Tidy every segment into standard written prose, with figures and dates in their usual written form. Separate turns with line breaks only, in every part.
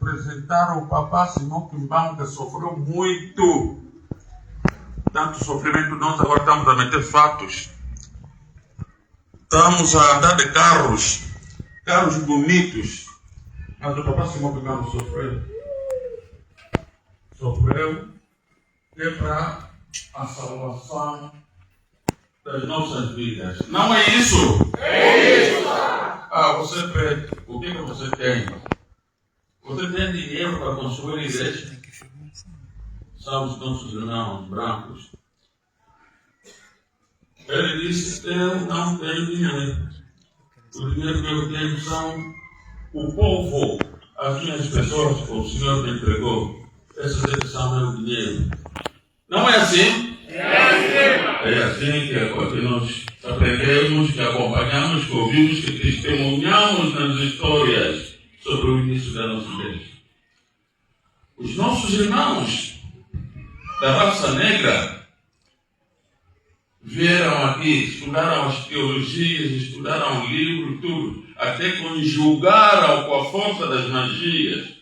apresentar o Papá Simão Quimbão, que sofreu muito. Tanto sofrimento, nós agora estamos a meter fatos. Estamos a andar de carros bonitos. Mas o Papá Simão Quimbão sofreu é para a salvação das nossas vidas. Não é isso?
É isso!
Você pede. O que você tem? Você tem dinheiro para construir igreja? São os nossos irmãos brancos. Ele disse: eu não tenho dinheiro. O dinheiro que eu tenho são o povo, as minhas pessoas que o Senhor me entregou. Esses é que são meu dinheiro. Não é assim? É assim que nós aprendemos, que acompanhamos, que ouvimos, que testemunhamos nas histórias sobre o início da nossa igreja. Os nossos irmãos da raça negra vieram aqui, estudaram as teologias, estudaram o livro, tudo, até conjugaram com a força das magias.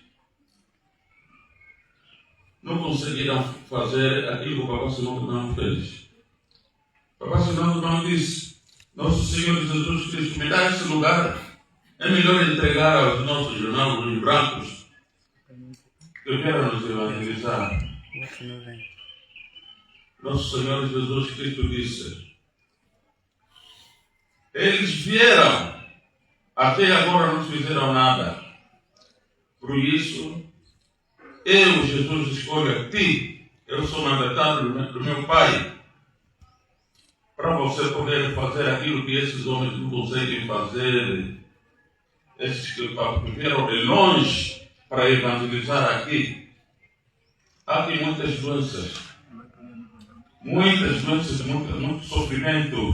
Não conseguiram fazer aquilo que o Papá Simão não fez. O Papá Simão não disse: nosso Senhor Jesus Cristo, me dá esse lugar. É melhor entregar aos nossos irmãos, os brancos, que quero nos evangelizar. Nosso Senhor Jesus Cristo disse: eles vieram, até agora não fizeram nada. Por isso, eu, Jesus, escolho a ti. Eu sou mandatário do meu Pai, para você poder fazer aquilo que esses homens não conseguem fazer. Esses que vieram de longe para evangelizar aqui. Há aqui muitas doenças, muito sofrimento.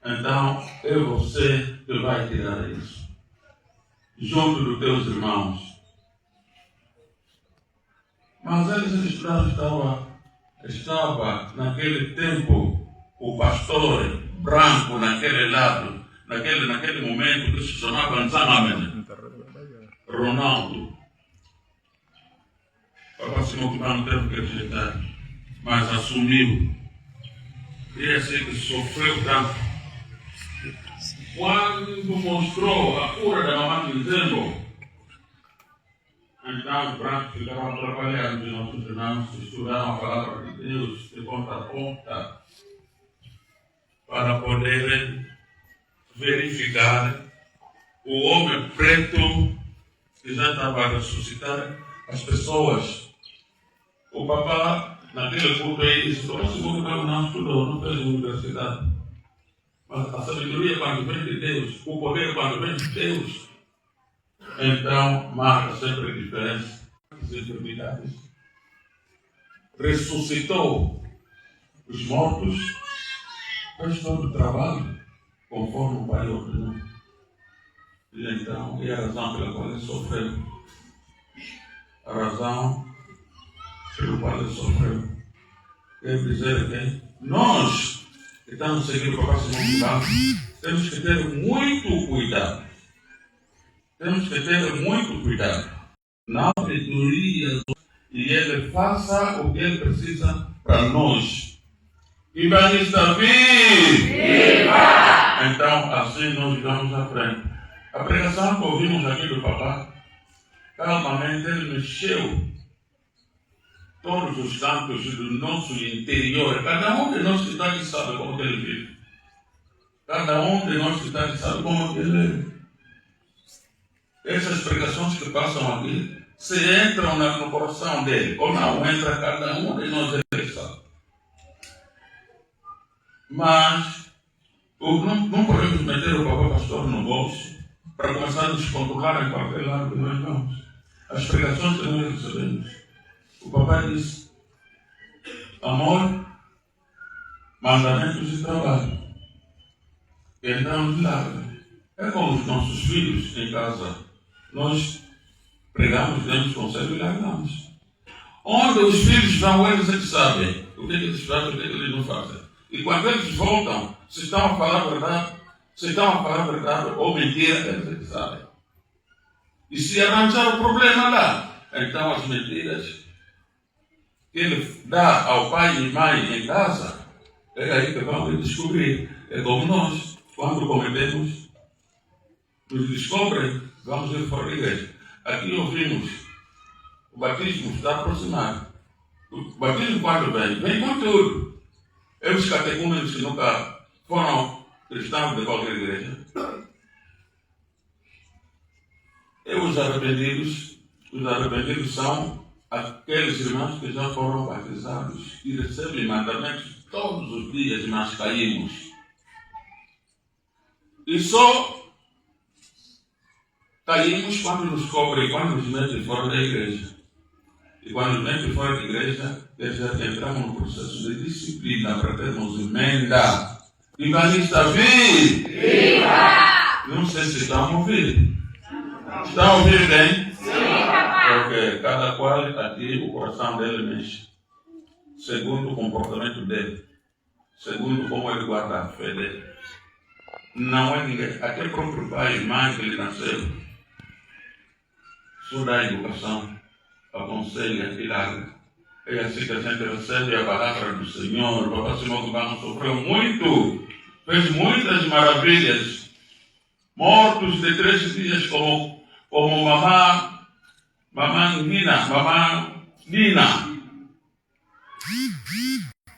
Então, é você que vai tirar isso, junto dos teus irmãos. Mas eles estava naquele tempo, o pastor branco naquele lado, naquele momento que se chamava Nzamame, Ronaldo. Papá Simão Quimbão não teve que rejeitar, mas assumiu. E é assim que sofreu tanto. Quando mostrou a cura da mamãe dizendo, então os brancos ficaram trabalhando e nossos irmãos estudaram a palavra de Deus de ponta a ponta para poderem verificar o homem preto que já estava a ressuscitar as pessoas. O papá, naquele culto aí, disse: o Simão Quimbão não estudou, não fez universidade. Mas a sabedoria quando vem de Deus, o poder quando vem de Deus, então marca sempre a diferença das enfermidades. Ressuscitou os mortos, fez todo o trabalho conforme o Pai ordenou. E então, é a razão pela qual ele sofreu. A razão pela qual ele sofreu. Quer dizer que nós que estamos seguindo o Papá Simão Quimbão, temos que ter muito cuidado. Temos que ter muito cuidado. Na sabedoria, e ele faça o que ele precisa para nós. Quimbão está vivo! Viva! Então, assim nós vamos à frente. A pregação que ouvimos aqui do Papá, calmamente ele mexeu todos os cantos do nosso interior. Cada um de nós que está aqui sabe como que ele vive. Cada um de nós que está aqui sabe como que ele vive. Essas pregações que passam aqui, se entram no coração dele ou não entra, cada um de nós ele sabe. Mas não podemos meter o Papá Pastor no bolso para começar a nos controlar em qualquer lado que nós vamos. As pregações que nós recebemos, o Papai disse: amor, mandamentos e trabalho. Então nos larga. É como os nossos filhos em casa. Nós pregamos, damos conselho e largamos. Onde os filhos vão, eles é que sabem o que eles fazem, o que eles não fazem. E quando eles voltam, se estão a falar a verdade, ou mentira, eles é que sabem. E se arranjar o problema lá, então as medidas que ele dá ao pai e mãe em casa, é aí que vamos descobrir. É como nós, quando cometemos, nos descobrem, vamos ir fora da igreja. Aqui ouvimos, o batismo está aproximado. O batismo quando vem com tudo. Os catecúmenos que nunca foram cristãos de qualquer igreja. E os arrependidos são aqueles irmãos que já foram batizados e recebem mandamentos todos os dias, mas caímos. E só caímos quando nos cobrem, quando nos metem fora da igreja. E quando nos metem fora da igreja, já entramos no processo de disciplina para termos emenda. Evangelista, viva! Não sei se estão a ouvir. Estão a ouvir bem? Porque cada qual aqui, o coração dele mexe. Segundo o comportamento dele. Segundo como ele guarda a fé dele. Não é ninguém. Até o próprio pai e mãe que ele nasceu. Só dá educação, aconselha e larga. É assim que a gente recebe a palavra do Senhor. O Papai Simão Kubanga sofreu muito. Fez muitas maravilhas. Mortos de 3 dias como mamãe Nina.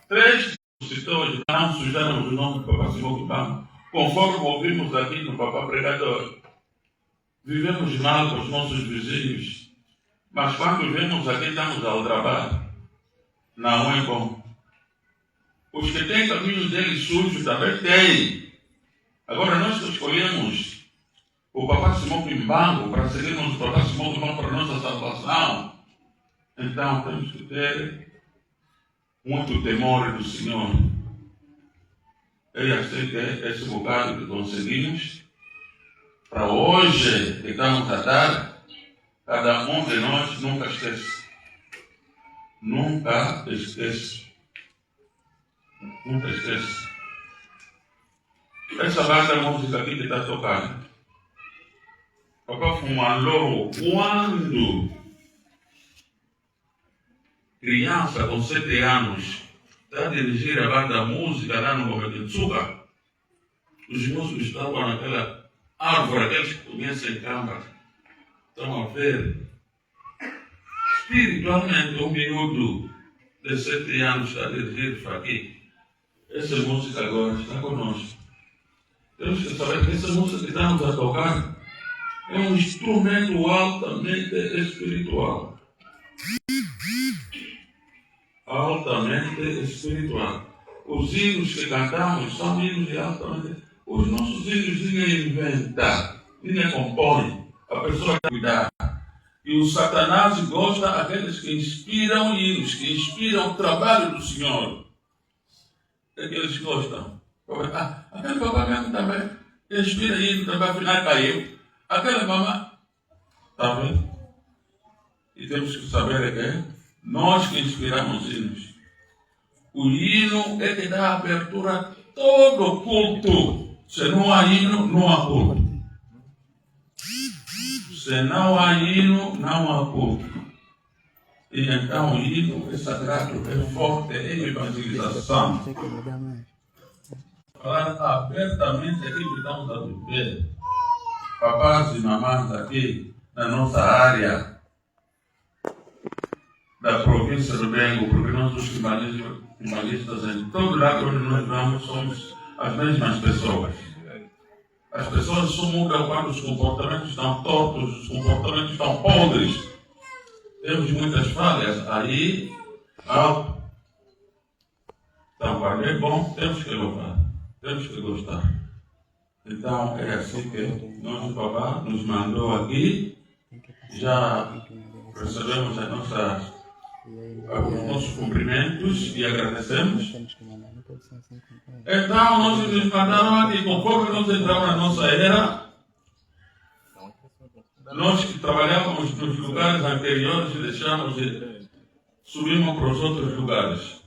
3 expositores não sujaram o nome do Papai Simão Kubanga. Conforme ouvimos aqui no Papá Pregador. Vivemos mal com os nossos vizinhos. Mas quando vemos aqui, estamos ao trabalho. Não é bom. Os que têm caminhos deles sujos também têm. Agora nós que escolhemos o Papai Simão Kubanga para seguirmos o Papai Simão Kubanga para a nossa salvação. Então temos que ter muito temor do Senhor. É assim que esse bocado que conseguimos, para hoje que estamos a dar, cada um de nós nunca esquece. Nunca esquece. Nunca esquece. Essa banda de música aqui que está tocando. Papai Fumaloro, quando criança com 7 anos, está a dirigir a banda música lá no Gometsuka, os músicos estavam naquela árvore, aqueles que conhecem câmara, estão a ver. Espiritualmente, um miúdo de 7 anos está a dirigir aqui. Essa música agora está conosco. Temos que saber que essa música que estamos a tocar é um instrumento altamente espiritual. Altamente espiritual. Os hinos que cantamos são hinos de altamente. Os nossos hinos ninguém inventa, ninguém compõe. A pessoa tem que cuidar. E o Satanás gosta daqueles que inspiram hinos, que inspiram o trabalho do Senhor. É que eles gostam. Aquele papai mesmo também inspira hino, também afinal caiu. Aquela mamãe. Está vendo? E temos que saber que nós que inspiramos hinos. O hino é que dá abertura a todo o culto. Se não há hino, não há culto. Se não há hino, não há culto. E então o hino é sagrado, é forte, é evangelização. Falar abertamente aquilo que estamos a viver. Papás e mamães aqui na nossa área da província do Bengo, porque nós os finalistas em todo lado onde nós vamos somos as mesmas pessoas. As pessoas só mudam quando os comportamentos estão tortos, os comportamentos estão podres. Temos muitas falhas aí. Então, quando é bom, temos que louvar, temos que gostar. Então, é assim que nosso papá nos mandou aqui. Já recebemos os nossos cumprimentos e agradecemos. Então, nós nos mandaram aqui, conforme nós entramos na nossa era, nós que trabalhávamos nos lugares anteriores e deixamos e subimos para os outros lugares.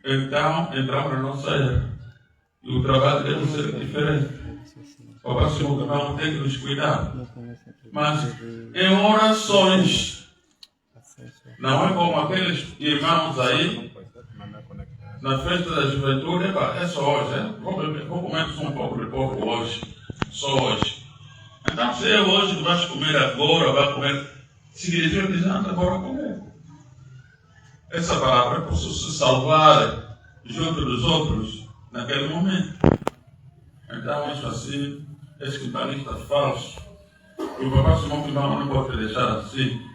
Então, entramos na nossa era. E o trabalho deve ser diferente. O próximo irmão tem que nos cuidar. Mas em orações, não é como aqueles irmãos aí, na festa da juventude, é só hoje, vou comer um pouco de porco hoje, só hoje. Então, se é hoje que vais comer agora, vai comer, significa que já anda agora a comer. Essa palavra posso se salvar junto dos outros naquele momento. Então, isso assim, esse espiritualista falso, o Papa Simão Kimbangu não pode deixar assim.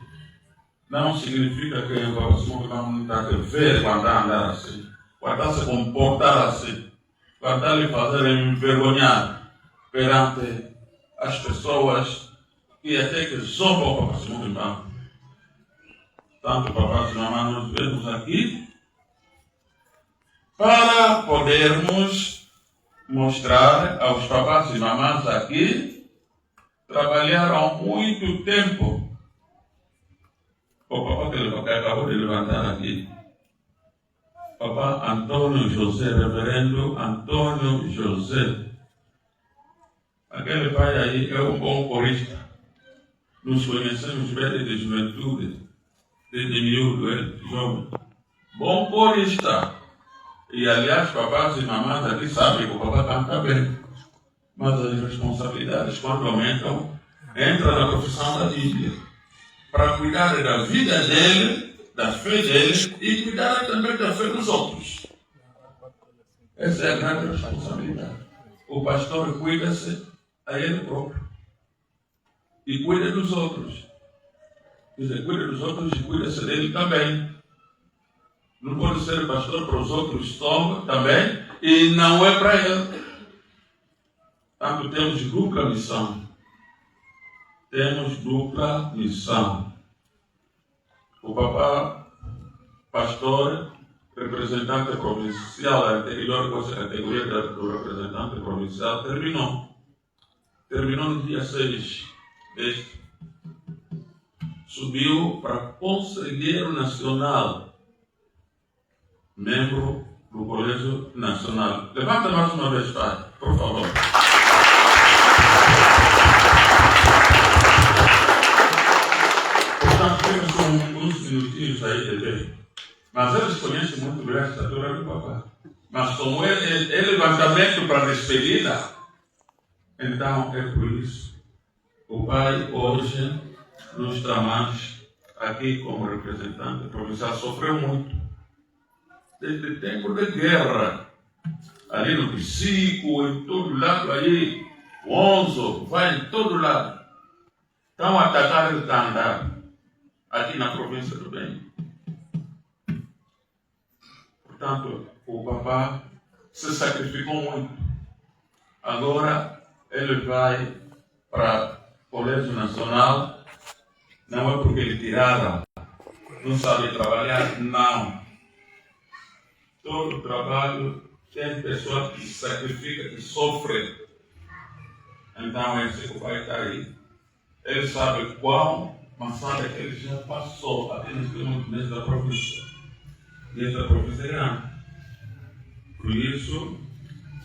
Não significa que o Papa Simão Kimbangu não está a ver quando está a andar assim, quando está a se comportar assim, quando está a lhe fazer envergonhar perante as pessoas que até que zombam o Papa Simão Kimbangu. Tanto papás e mamães nos vemos aqui para podermos mostrar aos papás e mamães aqui trabalharam muito tempo. O papá que acabou de levantar aqui, papá Antônio José, reverendo Antônio José, aquele pai aí é um bom corista. Nos conhecemos desde juventude. Desde miúdo, ele, jovem. Bom corista. E aliás, papás e mamães aqui sabem que o papá canta bem. Mas as responsabilidades, quando aumentam, entra na profissão da Bíblia. Para cuidar da vida dele, da fé dele e cuidar também da fé dos outros. Essa é a grande responsabilidade. O pastor cuida-se a ele próprio. E cuida dos outros. Quer dizer, cuida dos outros e cuida-se dele também. Não pode ser pastor para os outros só também e não é para ele. Tanto temos dupla missão. Temos dupla missão. O papá, pastor, representante provincial, a anterior categoria do representante provincial, terminou. Terminou no dia 6 deste. Subiu para Conselheiro Nacional, membro do Colégio Nacional. Levanta mais uma vez, pai, por favor. Portanto, temos uns minutinhos aí de ver. Mas eles conhecem muito bem a estatura do papá. Mas como é levantamento para despedida, então é por isso. O pai hoje nos tramais, aqui como representante provincial, sofreu muito. Desde tempo de guerra, ali no Psico, em todo lado, aí, o Onzo, vai em todo lado. Estão a atacar o Tandar, aqui na província do Bem. Portanto, o papá se sacrificou muito. Agora, ele vai para o Colégio Nacional. Não é porque ele tiraram, não sabe trabalhar, não. Todo trabalho tem pessoa que se sacrifica, que sofre. Então esse que vai estar aí. Ele sabe qual, mas sabe que ele já passou apenas nesta província. E esta província é grande. Por isso,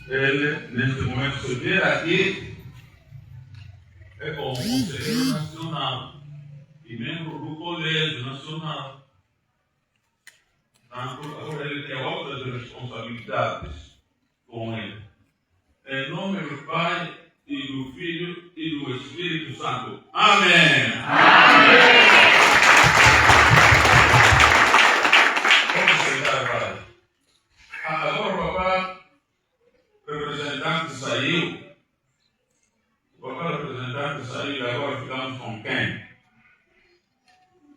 ele, neste momento, se vier aqui, é como Conselheiro Nacional e membro do Colégio Nacional. Agora ele tem outras responsabilidades com ele. Em nome do Pai, e do Filho, e do Espírito Santo. Amém! Amém! Vamos sentar, Pai. Agora o papá representante saiu. O papá representante saiu e agora ficamos com quem?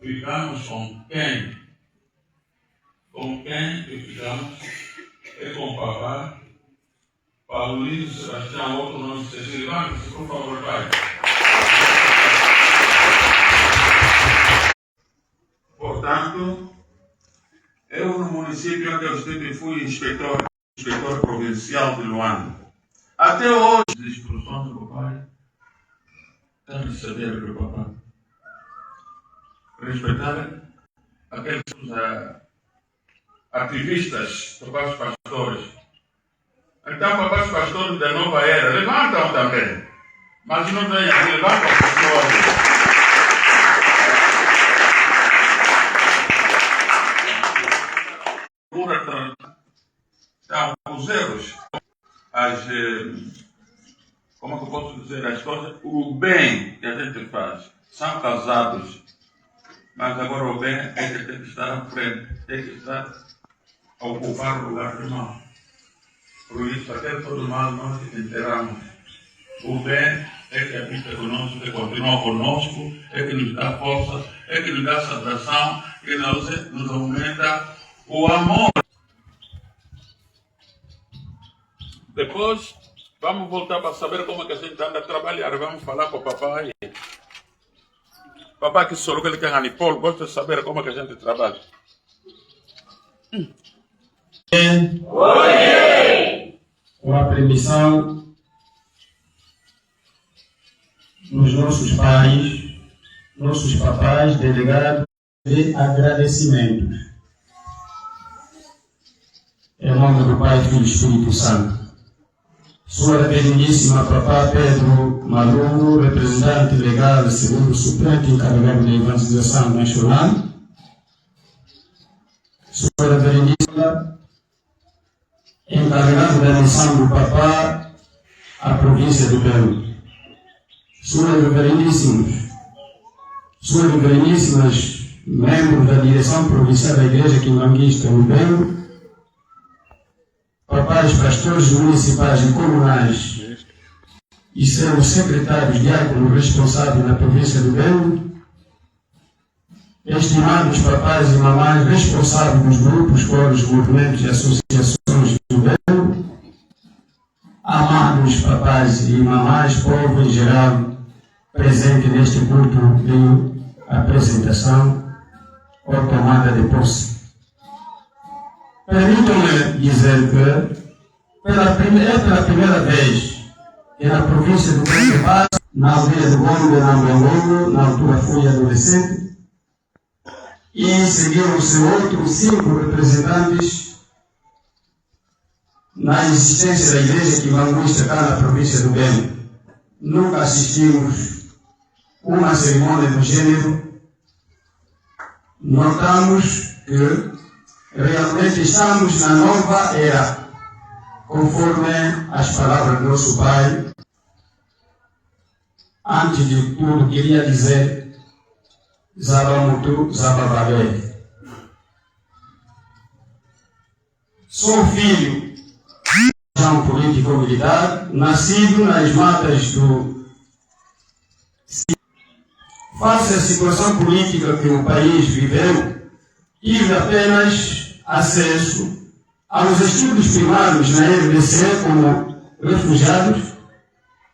Ficamos com quem? Com quem que ficamos? É com o papá Paulino Sebastião, outro nome se levanta-se, por favor, pai. Portanto, eu no município onde eu estive fui inspetor provincial de Luanda. Até hoje, as instruções do pai estão severas do papá. Respeitar aqueles ativistas, papás pastores, Então, papais pastores da nova era, levantam também. Mas não tem a levantam pessoas. Então, os erros, como é que eu posso dizer, as coisas, o bem que a gente faz, são casados, mas agora o bem é que tem que estar à frente, tem que estar a ocupar o lugar do mal. Por isso, até todo mal nós enterramos. O bem é que habita conosco, que continua conosco, é que nos dá força, é que nos dá salvação, que nos aumenta o amor. Depois, vamos voltar para saber como é que a gente anda a trabalhar. Vamos falar com o papai. Papai que sou ele que é Anipol, gosta de saber como é que a gente trabalha.
Com a permissão dos nossos pais, nossos papais, delegados de agradecimentos. Em nome do Pai, Filho e Espírito Santo. Sua Reverendíssima Papá Pedro Malungo, representante legal, segundo suplente encarregado da evangelização nacional. Sua Reverendíssima encarregado da missão do Papá à província do Belo. Suas Reverendíssimas membros da direção provincial da Igreja Quimbanguista do Belo, papais pastores municipais e comunais e seus secretários diáconos responsáveis na província do Belo, estimados papais e mamães responsáveis dos grupos, coros, movimentos e associações do Belo, amados papais e mamães, povo em geral, presente neste culto de apresentação ou tomada de posse. Permitam-me dizer que, pela primeira vez que na província do Belo, na aldeia do Gombe, na altura fui adolescente, e seguiram-se outros 5 representantes na existência da Igreja Quimbanguista cá na província do Belo. Nunca assistimos uma cerimônia do gênero. Notamos que realmente estamos na nova era, conforme as palavras do nosso Pai. Antes de tudo, queria dizer Zabamutu Zabababé. Sou filho de um político-militar, nascido nas matas do... Face à situação política que o país viveu, tive apenas acesso aos estudos primários na RDC como refugiados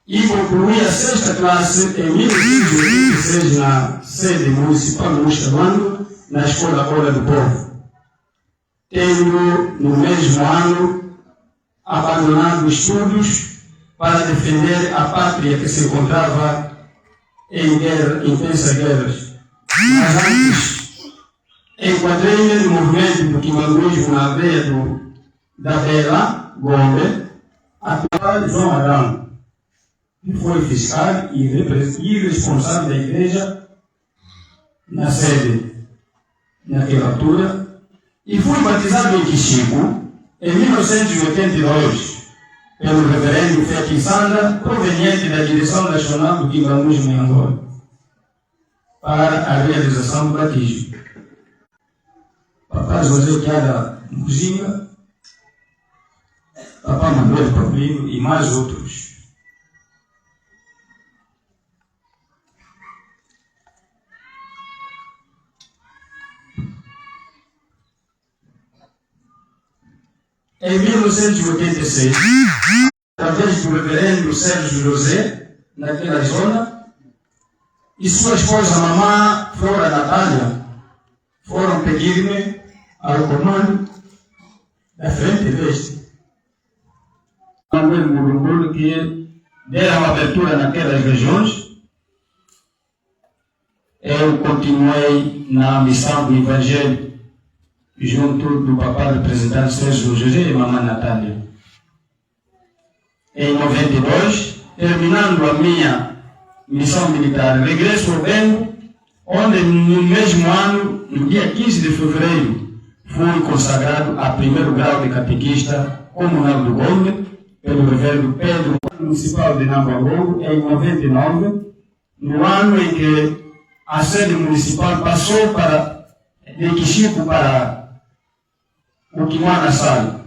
e concluí a 6ª classe em 1986 na sede municipal de Moçambique, na Escola Hora do Povo, tendo no mesmo ano abandonado estudos para defender a pátria que se encontrava em intensas guerras. Mas antes, enquadrei-me no movimento do quimbanguismo na aldeia da Bela, Gombe, atual João Adão, que foi fiscal e responsável da igreja na sede naquela altura, e fui batizado em Quixico em 1982 pelo reverendo Feti Sanda, proveniente da direção nacional do quimbanguismo em Angola, para a realização do batismo. Papá José Kiara Muzinga, Papá Manuel Paulino e mais outros. Em 1986, através do reverendo Sérgio José, naquela zona, e sua esposa, mamã Flora Natália, foram pedir-me ao comando da frente deste. Manuel Murumuru, que deram abertura naquelas regiões. Eu continuei na missão do Evangelho junto do papá representante Sérgio José e mamãe Natália. em 92, terminando a minha missão militar. Regresso ao Bengo, onde no mesmo ano, no dia 15 de fevereiro, fui consagrado a primeiro grau de catequista comunal do Gombe, pelo reverendo Pedro Municipal de Nambangongo, em 99, no ano em que a sede municipal passou de Quixico para o Quimana Salo.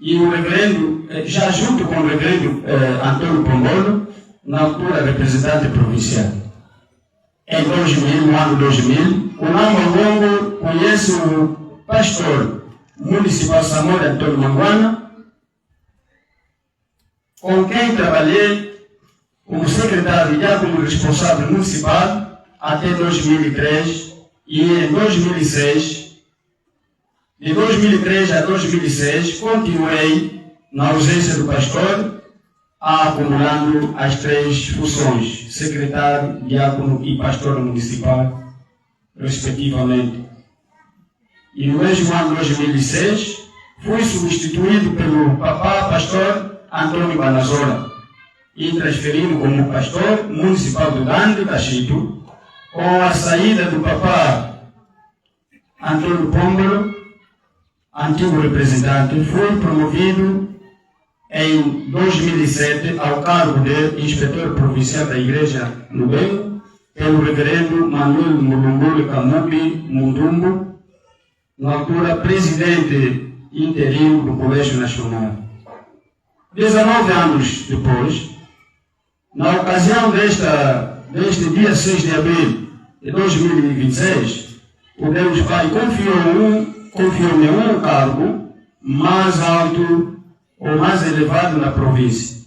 E o reverendo, já junto com o reverendo Antônio Pongolo, na altura representante provincial. Em 2000, no ano 2000, o Nambangongo conhece o pastor municipal Samuel Antônio Manguana, com quem trabalhei como secretário e como responsável municipal até 2003, e em 2006, de 2003 a 2006, continuei, na ausência do pastor, acumulando as 3 funções, secretário, diácono e pastor municipal, respectivamente. E no mesmo ano 2006, fui substituído pelo papá pastor Antônio Banazora e transferido como pastor municipal do Dande, Cachito, com a saída do papá Antônio Pongolo, antigo representante. Fui promovido em 2007 ao cargo de inspetor provincial da Igreja no Bengo, pelo reverendo Manuel Mulumbule Kamubi Mundumbo, na altura presidente interino do Colégio Nacional. 19 anos depois, na ocasião deste dia 6 de abril de 2026, o Deus Pai confiou-me um cargo mais alto ou mais elevado na província.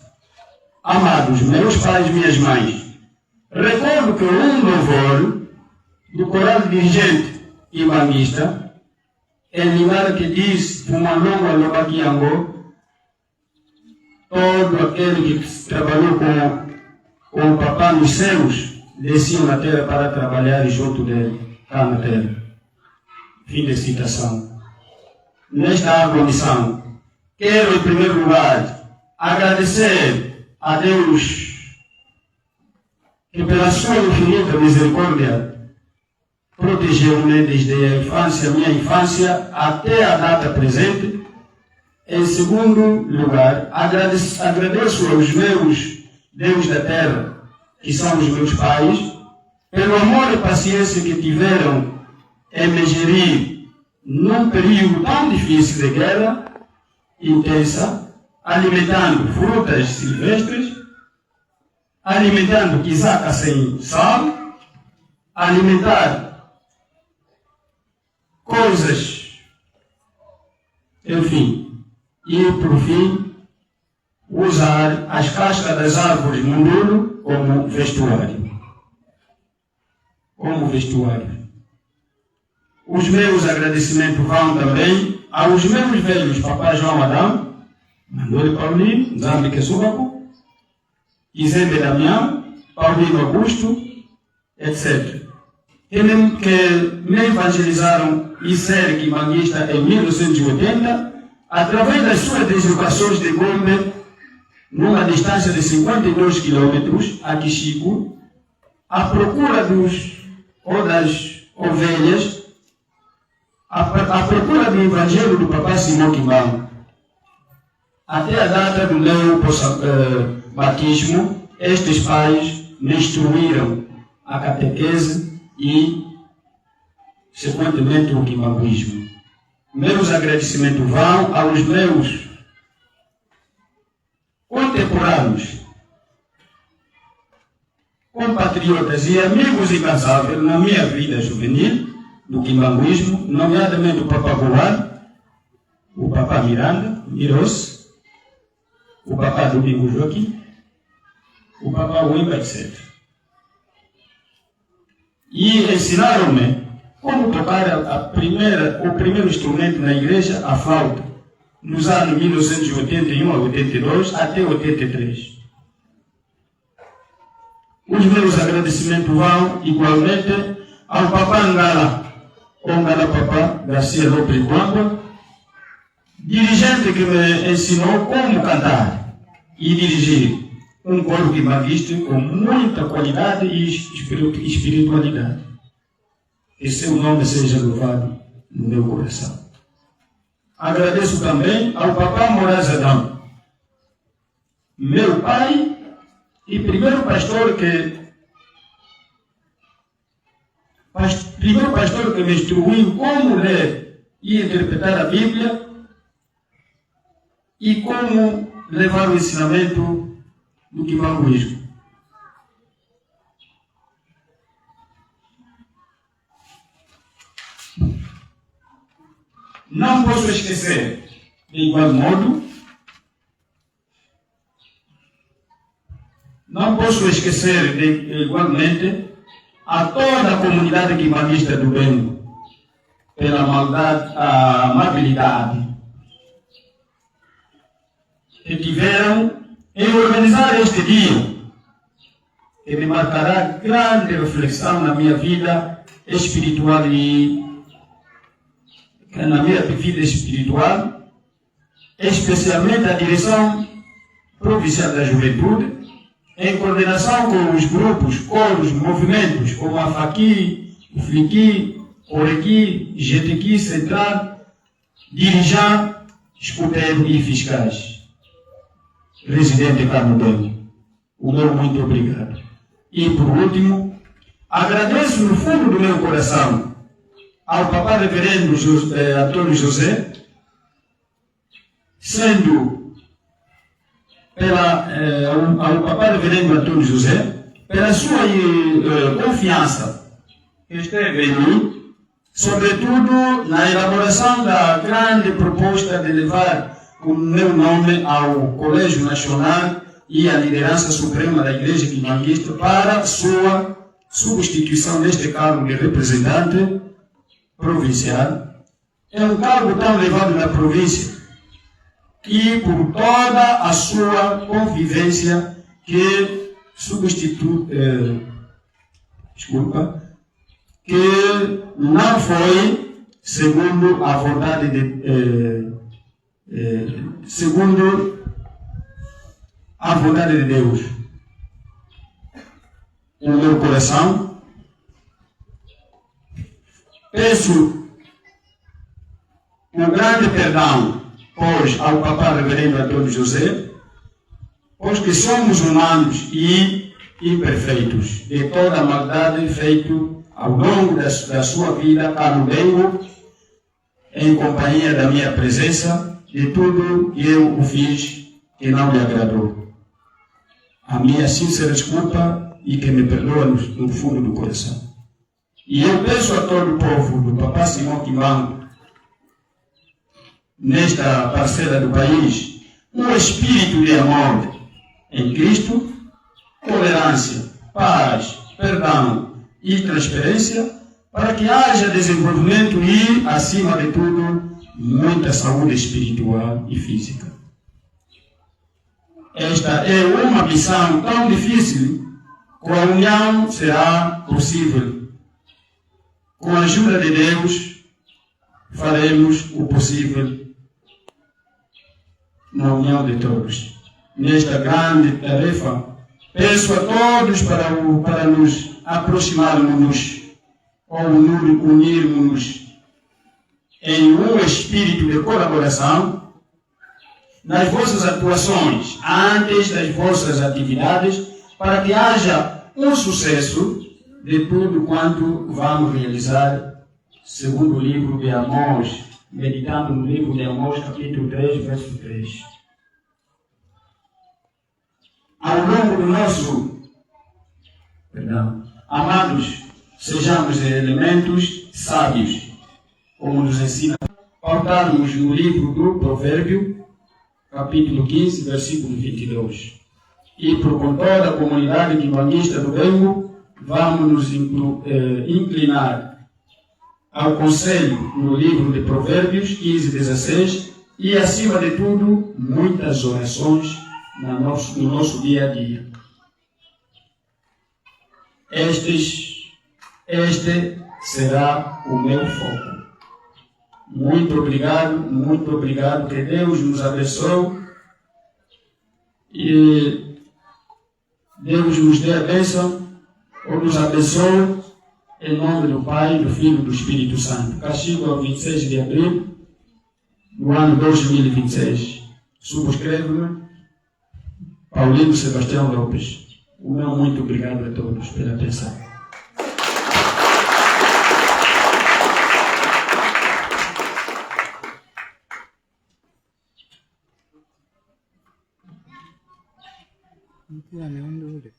Amados meus pais e minhas mães, recordo que um louvor do coral dirigente e banguista, em lugar que diz Fumanongo Alobaquiango, todo aquele que trabalhou com o papá nos céus, descia na terra para trabalhar junto dele, cá na terra. Fim de citação. Nesta harmonização, quero em primeiro lugar agradecer a Deus que pela sua infinita misericórdia protegeu-me desde a infância, minha infância, até a data presente. Em segundo lugar, agradeço aos meus Deus da terra, que são os meus pais, pelo amor e paciência que tiveram em me gerir num período tão difícil de guerra intensa, alimentando frutas silvestres, alimentando quizaca sem sal, alimentar coisas, enfim, e por fim, usar as cascas das árvores mundulo como vestuário. Os meus agradecimentos vão também aos meus velhos papai João Adão, Manuel Paulino, Zambi Quesubaco, Izembe Damião, Paulino Augusto, etc. Que me evangelizaram e ser quimanguista em 1980, através das suas deslocações de Gombe, numa distância de 52 quilômetros, a Quixico, à procura das ovelhas, à procura do Evangelho do Papai Simão Quimbão. Até a data do meu batismo, estes pais me instruíram a catequese e, sequentemente, o quimbanguismo. Meus agradecimentos vão aos meus contemporâneos, compatriotas e amigos incansáveis na minha vida juvenil do quimbanguismo, nomeadamente o Papa Goulart, o Papa Miranda, Miros, o Papa Domingo Joaquim, o Papa Wimba, etc. E ensinaram-me como tocar o primeiro instrumento na igreja, a flauta, nos anos 1981 a 82 até 83. Os meus agradecimentos vão igualmente ao Papa Ngala, o Ngala Papa Garcia Lopes Guamba, dirigente que me ensinou como cantar e dirigir um coro quimbandista com muita qualidade e espiritualidade. Que seu nome seja louvado no meu coração. Agradeço também ao Papá Moraes Adão, meu pai e primeiro pastor que me instruiu como ler e interpretar a Bíblia e como levar o ensinamento do quimbanguismo. Não posso esquecer, de igual modo, igualmente a toda a comunidade quimbanguista do Bengo, pela amabilidade que tiveram em organizar este dia, que me marcará grande reflexão na minha vida espiritual especialmente a direção provincial da juventude, em coordenação com os grupos, coros, movimentos, como a FAQI, o FLIQui, OREQui, GTQui, Central, Dirijan, Escuteiro e Fiscais. Residente Carmo Bengo, o meu muito obrigado. E por último, agradeço no fundo do meu coração ao Papá Reverendo Antônio José, ao Papá Reverendo Antônio José, pela sua confiança que esteve em mim, sobretudo na elaboração da grande proposta de levar o meu nome ao Colégio Nacional e à liderança suprema da Igreja Quimbanguista para sua substituição neste cargo de representante provincial. É um cargo tão elevado na província e por toda a sua convivência que que não foi segundo a vontade de Deus. No meu coração, peço um grande perdão, pois ao Papá Reverendo Antônio José, pois que somos humanos e imperfeitos, de toda a maldade feita ao longo da sua vida, Carmo Bengo, em companhia da minha presença, de tudo que eu o fiz que não lhe agradou. A minha sincera desculpa e que me perdoa no fundo do coração. E eu peço a todo o povo do Papá Simão Quimbango, nesta parcela do país, um espírito de amor em Cristo, tolerância, paz, perdão e transparência, para que haja desenvolvimento e, acima de tudo, muita saúde espiritual e física. Esta é uma missão tão difícil, com a união será possível. Com a ajuda de Deus, faremos o possível na união de todos. Nesta grande tarefa, peço a todos para nos aproximarmos ou unirmos em um espírito de colaboração nas vossas atuações, antes das vossas atividades, para que haja um sucesso de tudo quanto vamos realizar, segundo o livro de Amós, meditando no livro de Amós, capítulo 3, verso 3. Ao longo do nosso, amados, sejamos elementos sábios, como nos ensina, pautarmos no livro do Provérbio, capítulo 15, versículo 22. E por toda a comunidade quimbanguista do Bengo, vamos nos inclinar ao conselho no livro de Provérbios 15, 16 e, acima de tudo, muitas orações no nosso dia a dia. Este será o meu foco. Muito obrigado, que Deus nos abençoe e Deus nos dê a bênção, ou nos abençoe, em nome do Pai, do Filho e do Espírito Santo. Castigo ao 26 de abril do ano 2026. Subscrevo-me, Paulino Sebastião Lopes. O meu muito obrigado a todos pela atenção.
Não tinha nenhum dúvida.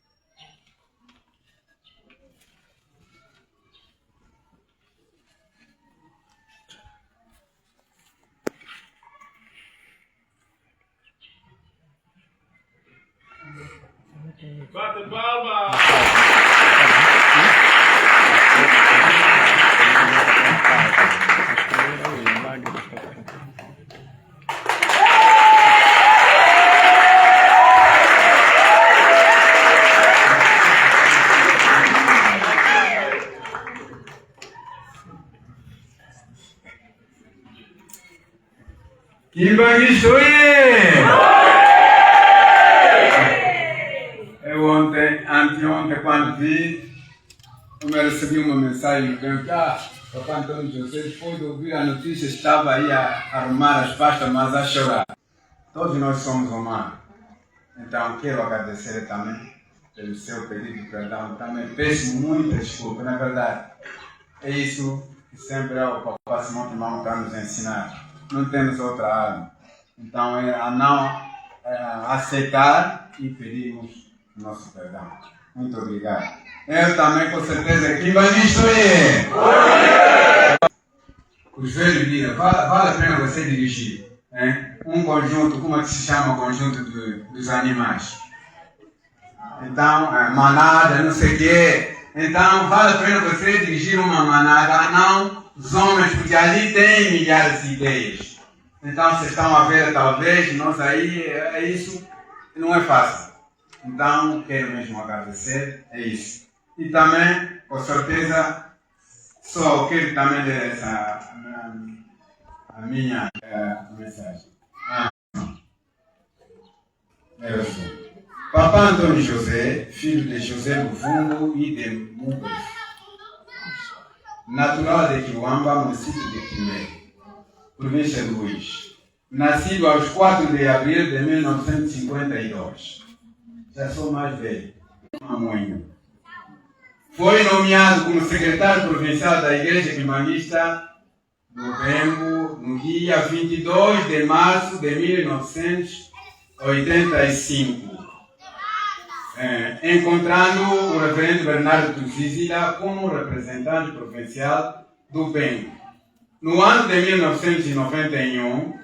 Bate palma!
Eu anteontem, quando vi, eu recebi uma mensagem no tempo, Papai Antônio José, depois de ouvir a notícia, estava aí a arrumar as pastas, mas a chorar. Todos nós somos humanos. Então, quero agradecer também pelo seu pedido de perdão. Também peço muita desculpa, na verdade. É isso que sempre o Papai Simão Timão está nos ensinar. Não temos outra arma. Então, é a não aceitar e pedirmos o nosso perdão. Muito obrigado. Eu também, com certeza, que nisto é. Os velhos dizem, vale a pena você dirigir. Hein? Um conjunto, como é que se chama o conjunto dos animais? Então, manada, não sei o quê. Então, vale a pena você dirigir uma manada, não os homens, porque ali tem milhares de ideias. Então, vocês estão a ver, talvez, nós aí, é isso, não é fácil. Então, quero mesmo agradecer, é isso. E também, com certeza, só quero também ler a minha mensagem. Papai Antônio José, filho de José Luvungo e de Mugre, natural de Quiwamba, município de Quimé, província de Luís, nascido aos 4 de abril de 1952. Já sou mais velho, mamanho. Foi nomeado como secretário provincial da Igreja Quimanista do Bengo no dia 22 de março de 1985, encontrando o reverendo Bernardo Tuzizila como representante provincial do Bengo. No ano de 1991,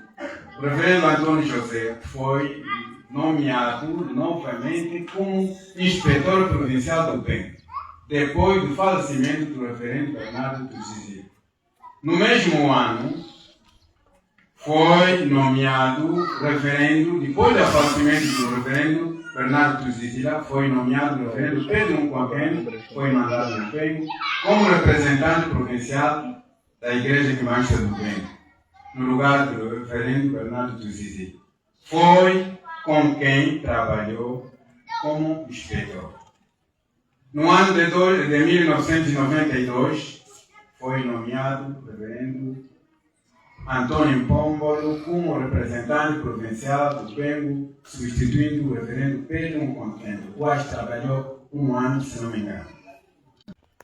o reverendo Antônio José foi nomeado novamente como inspetor provincial do Bengo, depois do falecimento do reverendo Bernardo Tuzizila. No mesmo ano, foi nomeado reverendo, depois do falecimento do reverendo Bernardo Tuzizila, foi nomeado o reverendo Pedro Nkwakene, foi mandado no Bengo, como representante provincial da Igreja Quimanista do Bengo, no lugar do reverendo Bernardo Tuzizila. Foi com quem trabalhou como inspetor. No ano de 1992, foi nomeado o reverendo Antônio Pombolo como representante provincial do Bengo, substituindo o reverendo Pedro Nkwakene, o qual trabalhou um ano, se não me engano.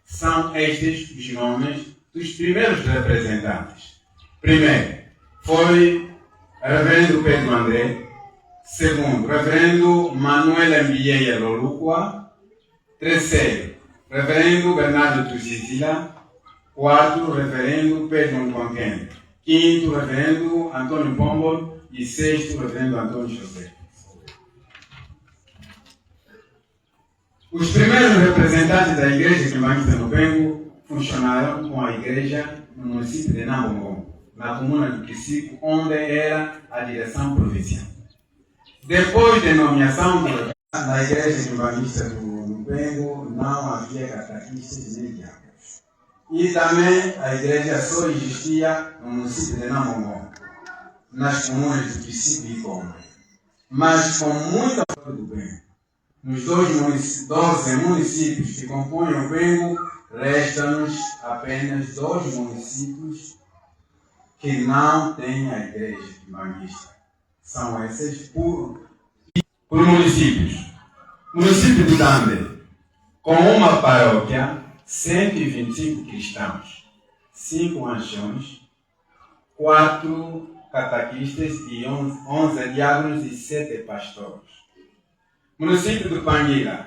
São estes os nomes dos primeiros representantes. Primeiro, foi o reverendo Pedro André. Segundo, reverendo Manuel Mbieia Lolukwa. Terceiro, reverendo Bernardo Tuzizila. Quarto, reverendo Pedro Nkwakene. Quinto, reverendo Antônio Pombolo. E sexto, reverendo Antônio José. Os primeiros representantes da Igreja Quimanista no Bengo funcionaram com a igreja no município de Nambongo, na comuna de Quisico, onde era a direção provincial. Depois da nomeação da Igreja Quimanista do Bengo, não havia catequistas nem diáconos. E também a igreja só existia no município de Namongo, nas comunas do Psique e Combe. Mas com muita falta do bem, nos 12 municípios que compõem o Bengo, restam-nos apenas 2 municípios que não têm a igreja banguista. São esses por municípios. Município de Dande, com uma paróquia, 125 cristãos, 5 anciões, 4 catequistas e 11 diáconos e 7 pastores. Município de Panguila,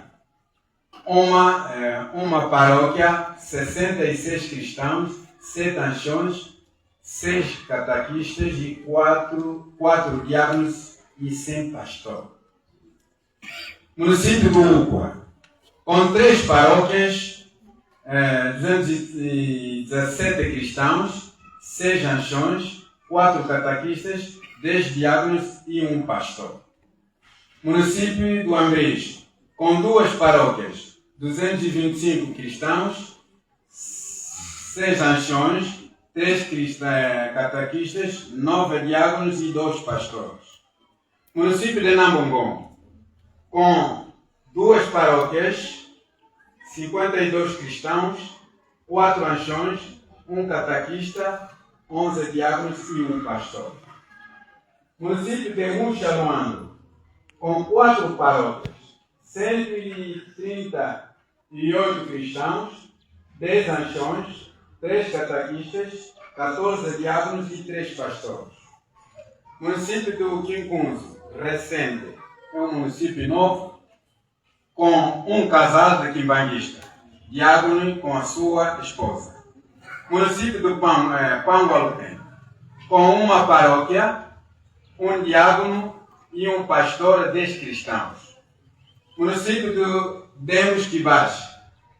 uma paróquia, 66 cristãos, 7 anciões, 6 catequistas e 4 diáconos e 100 pastores. Município de Uqua, com 3 paróquias, 217 cristãos, 6 anciões, 4 catequistas, 10 diáconos e 1 pastor. Município do Ambrejo, com 2 paróquias, 225 cristãos, 6 anciões, 3 catequistas, 9 diáconos e 2 pastores. Município de Namongo, com 2 paróquias, 52 cristãos, 4 anciões, 1 catequista, 11 diáconos e 1 pastor. Município de Muxaluando, com 4 paróquias, 138 cristãos, 10 anciões, 3 catequistas, 14 diáconos e 3 pastores. Município do Quincunzo, recente, é um município novo, com um casal de quimbanguista, diácono com a sua esposa. Município do Pangualupé, com uma paróquia, um diácono e um pastor, 10 cristãos. Município do Demos Quibache,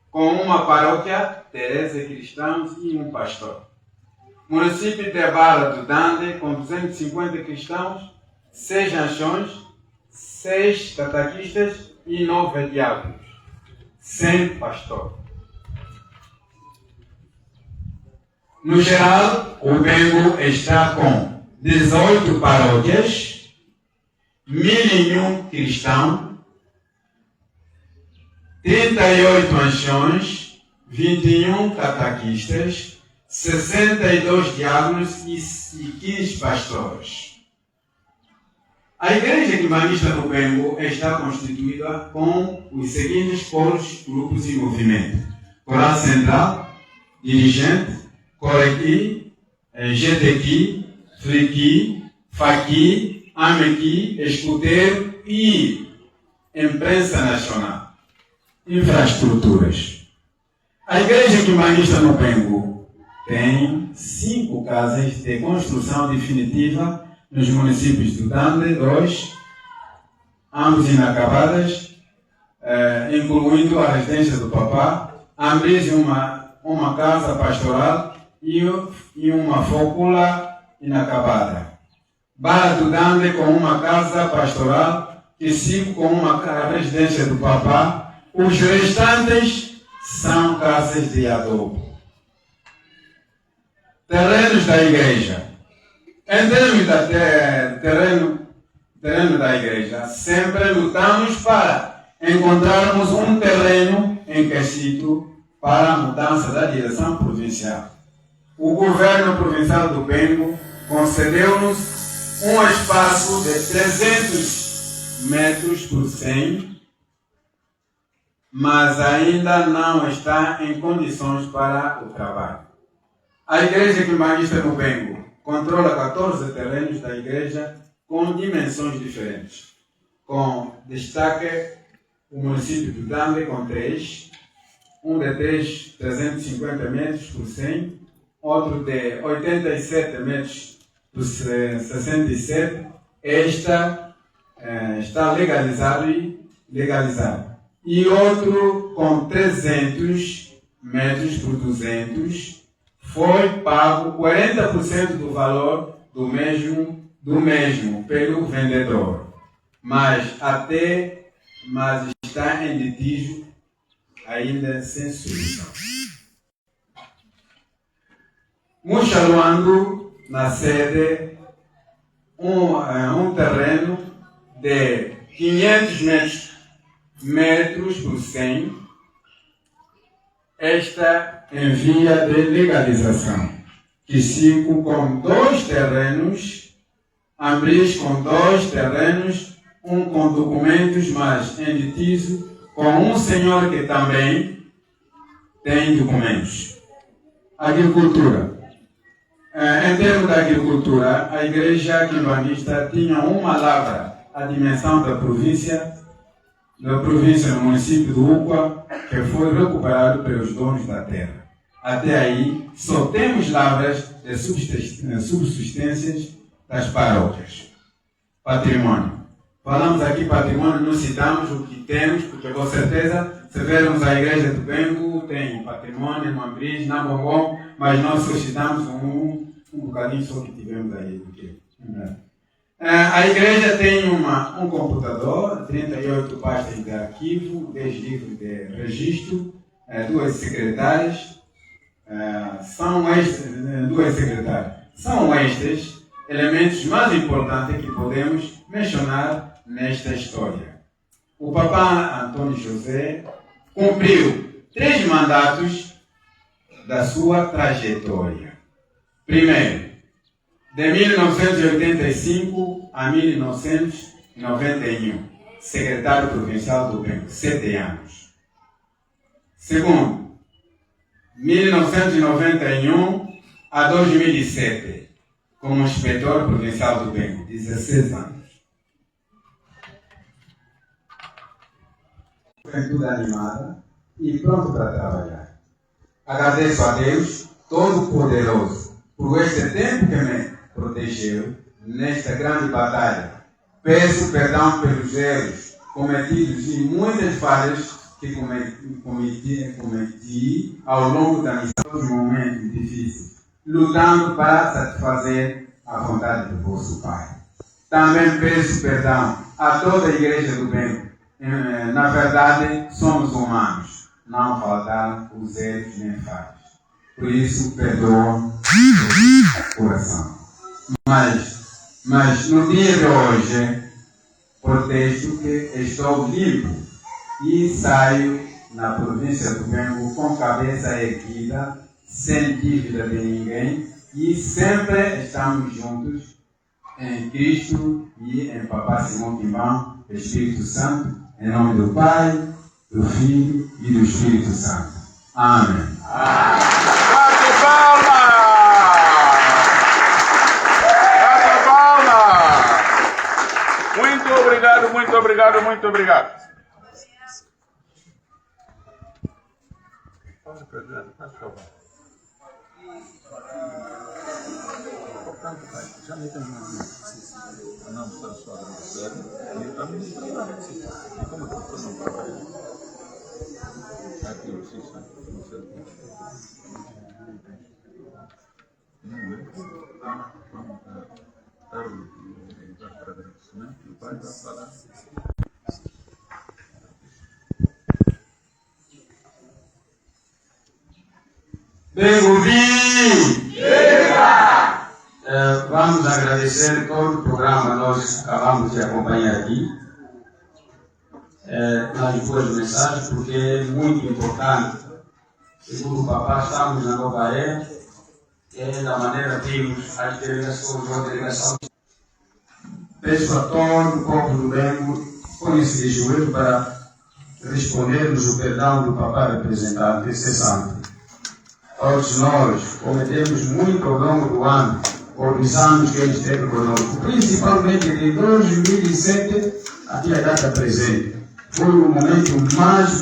com uma paróquia, 13 cristãos e um pastor. Município de Barra do Dande, com 250 cristãos, 6 anciões, 6 catequistas e 9 diáconos, 100 pastores. No geral, o Bengo está com 18 paróquias, 1.001 cristãos, 38 anciões, 21 catequistas, 62 diáconos e 15 pastores. A Igreja Quimbanguista do Bengo está constituída com os seguintes polos, grupos e movimentos: Coral Central, Dirigente, Corequi, GTQ, Friqui, Faqui, Amequi, Escuteiro e Imprensa Nacional. Infraestruturas. A Igreja Quimbanguista no Bengo tem 5 casas de construção definitiva nos municípios do Dande, 2, ambos inacabadas, incluindo a residência do Papá, Ambrise, uma casa pastoral e uma fócula inacabada. Barra do Dande com uma casa pastoral e 5 com uma residência do Papá. Os restantes são casas de adobo. Terrenos da igreja. Em termos de terreno da igreja, sempre lutamos para encontrarmos um terreno enquecido para a mudança da direção provincial. O governo provincial do Bengo concedeu-nos um espaço de 300 metros por 100, mas ainda não está em condições para o trabalho. A Igreja Quimbanguista no Bengo controla 14 terrenos da igreja com dimensões diferentes, com destaque o município do Dande com 3, um de 350 metros por 100, outro de 87 metros por 67, esta está legalizado, e outro com 300 metros por 200, foi pago 40% do valor do mesmo pelo vendedor, mas está em litígio ainda sem solução. Muxaluando na sede um terreno de 500 metros por 100, esta em via de legalização, que sigo com 2 terrenos, Ambris com 2 terrenos, um com documentos, mas em litígio, com um senhor que também tem documentos. Agricultura. Em termos da agricultura, a igreja quimbanista tinha uma lavra, a dimensão da província no município do Uqua, que foi recuperado pelos donos da terra. Até aí, só temos lavras de subsistências das paróquias. Patrimônio. Falamos aqui patrimônio, não citamos o que temos, porque com certeza, se vermos a igreja do Bengo, tem patrimônio, Mambris, Nambongom, mas nós só citamos um bocadinho só que tivemos aí. A igreja tem um computador, 38 pastas de arquivo, 10 livros de registro, 2 secretárias, São estes elementos mais importantes que podemos mencionar nesta história. O Papa Antônio José cumpriu 3 mandatos da sua trajetória. Primeiro, de 1985 a 1991, secretário provincial do Bengo, 7 anos. Segundo, 1991 a 2007, como inspetor provincial do Bengo, 16 anos. Juventude animada e pronto para trabalhar. Agradeço a Deus Todo-Poderoso por este tempo que me protegeu nesta grande batalha. Peço perdão pelos erros cometidos e muitas falhas que cometi ao longo da missão, dos momentos difíceis, lutando para satisfazer a vontade do vosso Pai. Também peço perdão a toda a Igreja do Bengo. Na verdade, somos humanos. Não faltaram os erros nem falhas. Por isso, perdoam o coração. Mas no dia de hoje, protesto que estou limpo e saio na província do Bengo com cabeça erguida, sem dívida de ninguém, e sempre estamos juntos em Cristo e em Papá Simão Quimbão, Espírito Santo, em nome do Pai, do Filho e do Espírito Santo. Amém.
Muito obrigado.
Vamos agradecer todo o programa, nós acabamos de acompanhar aqui, nas duas mensagens, porque é muito importante. Segundo o Papá, estamos na nova era, da maneira que vimos as delegações ou delegação. Peço a todo o povo do Bengo, põe-se de joelho para responder-nos o perdão do Papá representante cessante. Todos nós cometemos muito ao longo do ano, por os anos que ele esteve conosco, principalmente de 2007 até a data presente. Foi o momento mais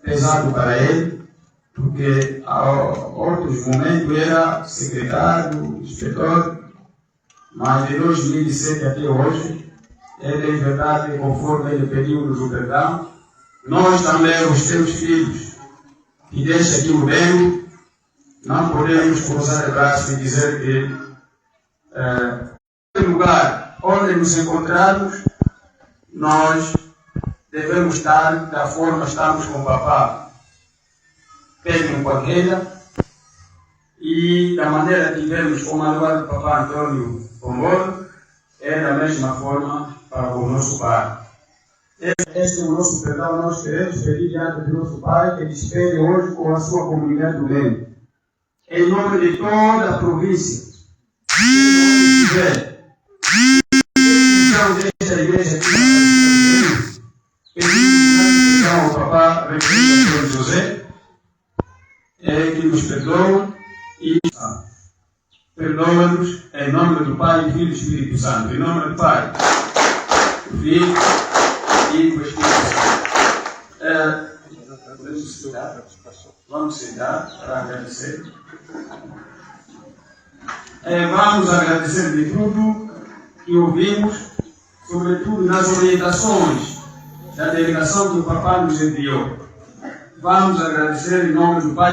pesado para ele, porque a outros momentos era secretário, inspetor, mas de 2007 até hoje, ele, em verdade, conforme ele pediu-nos o perdão, nós também, os teus filhos, que deixam aqui o Bengo, não podemos cruzar o braço e dizer que no lugar onde nos encontrarmos, nós devemos estar da forma que estamos com o Papá. Pedro Paqueira e da maneira que vemos como a lua do Papa Antônio Pombo, é da mesma forma para o nosso Pai. Este é o nosso perdão, nós queremos pedir diante do nosso Pai que Ele espere hoje com a sua comunidade do bem. Em nome de toda a província, em nome desta igreja aqui, pedimos perdão ao Papa Reverendo Antônio José, que nos perdoa e perdoa-nos em nome do Pai, do Filho e do Espírito Santo. Em nome do Pai, do Filho e do Espírito Santo. Vamos sentar para agradecer. Vamos agradecer de tudo que ouvimos, sobretudo nas orientações da delegação que o Papa nos enviou. Vamos agradecer em nome do Pai.